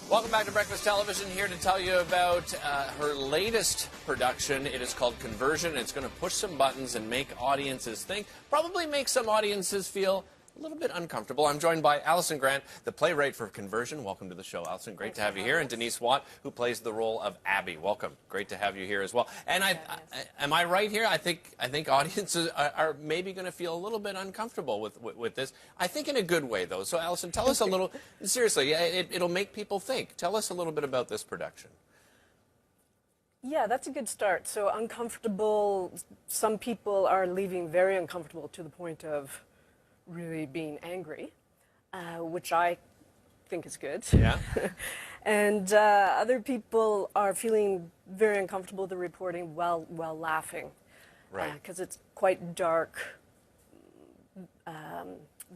Welcome back to Breakfast Television, here to tell you about her latest production. It is called Conversion. It's going to push some buttons and make audiences think, probably make some audiences feel a little bit uncomfortable. I'm joined by Alyson Grant, the playwright for Conversion. Welcome to the show, Alyson. Great to have you here. And Denise White, who plays the role of Abby. Welcome. Great to have you here as well. And am I right here? I think audiences are maybe going to feel a little bit uncomfortable with this. I think in a good way, though. So, Alyson, tell us a little, seriously, it'll make people think. Tell us a little bit about this production. Yeah, that's a good start. So uncomfortable, some people are leaving very uncomfortable to the point of really being angry, which I think is good. Yeah. And other people are feeling very uncomfortable with the reporting while laughing. Right. Because it's quite dark,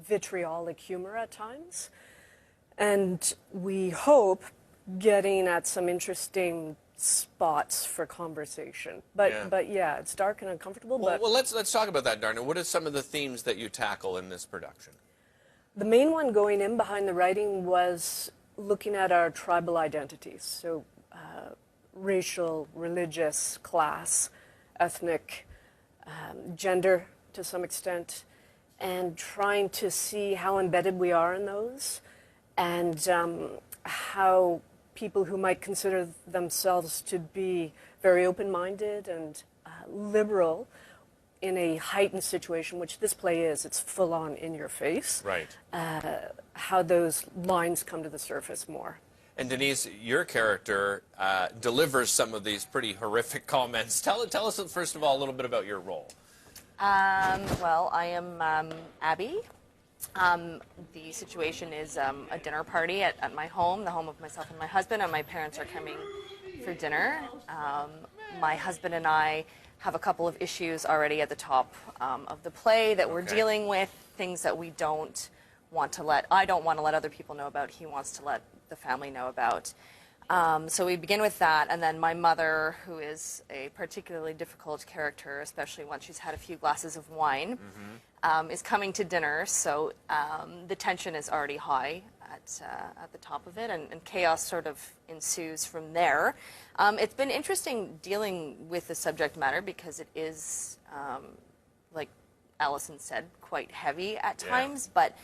vitriolic humor at times. And we hope getting at some interesting spots for conversation, but yeah, it's dark and uncomfortable. Well, let's talk about that, Darna. What are some of the themes that you tackle in this production? The main one going in behind the writing was looking at our tribal identities, so racial, religious, class, ethnic, gender to some extent, and trying to see how embedded we are in those, and how people who might consider themselves to be very open-minded and liberal in a heightened situation, which this play is, it's full-on in your face. Right. How those lines come to the surface more. And Denise, your character delivers some of these pretty horrific comments. Tell us, first of all, a little bit about your role. Well, I am Abby. The situation is a dinner party at my home, the home of myself and my husband, and my parents are coming for dinner. My husband and I have a couple of issues already at the top of the play that we're dealing with, things that we don't want to I don't want to let other people know about, he wants to let the family know about. So we begin with that, and then my mother, who is a particularly difficult character, especially once she's had a few glasses of wine, is coming to dinner, so the tension is already high at the top of it, and chaos sort of ensues from there. It's been interesting dealing with the subject matter because it is, like Alyson said, quite heavy at times, but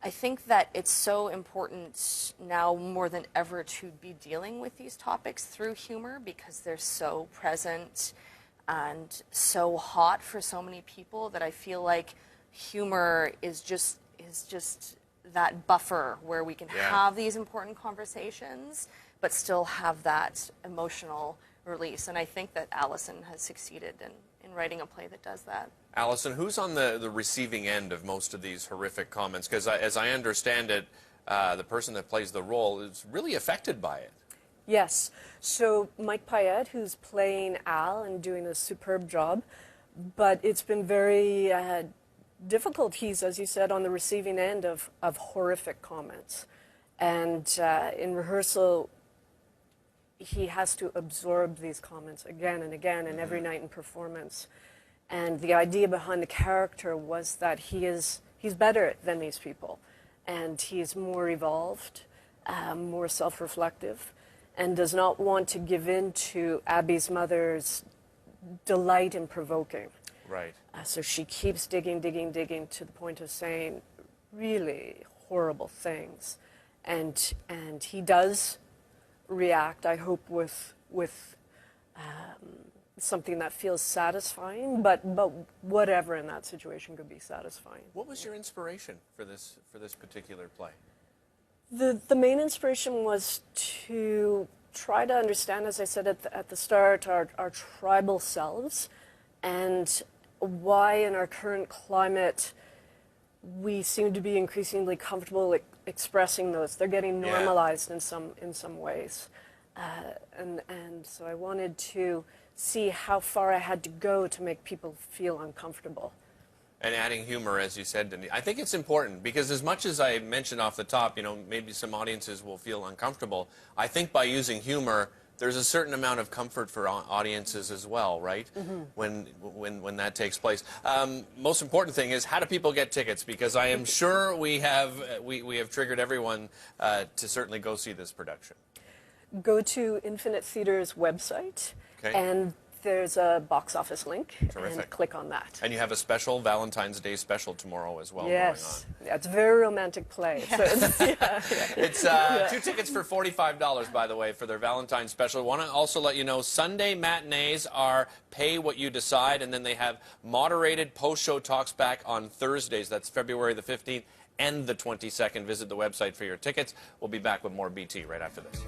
I think that it's so important now more than ever to be dealing with these topics through humor because they're so present and so hot for so many people that I feel like humor is just that buffer where we can have these important conversations but still have that emotional release. And I think that Alyson has succeeded in writing a play that does that. Alyson, who's on the receiving end of most of these horrific comments? Because as I understand it, the person that plays the role is really affected by it. Yes. So Mike Payette, who's playing Al and doing a superb job, but it's been very difficult. He's, as you said, on the receiving end of horrific comments. And in rehearsal, he has to absorb these comments again and again, and every night in performance. And the idea behind the character was that he's better than these people, and he's more evolved, more self-reflective, and does not want to give in to Abby's mother's delight in provoking. Right. So she keeps digging to the point of saying really horrible things, and he does react, I hope, with something that feels satisfying, but whatever in that situation could be satisfying. What was your inspiration for this particular play? The main inspiration was to try to understand, as I said at the start, our tribal selves, and why in our current climate we seem to be increasingly comfortable expressing those. They're getting normalized in some ways, and so I wanted to see how far I had to go to make people feel uncomfortable. And adding humor, as you said, Denise. I think it's important because as much as I mentioned off the top, maybe some audiences will feel uncomfortable. I think by using humor, there's a certain amount of comfort for audiences as well, right? When that takes place. Most important thing is, how do people get tickets? Because I am sure we have triggered everyone to certainly go see this production. Go to Infinitheatre's website, and there's a box office link, and click on that. And you have a special Valentine's Day special tomorrow as well going on. Yeah, it's a very romantic play. Yes. So It's 2 tickets for $45, by the way, for their Valentine's special. I want to also let you know, Sunday matinees are pay what you decide, and then they have moderated post-show talks back on Thursdays. That's February the 15th and the 22nd. Visit the website for your tickets. We'll be back with more BT right after this.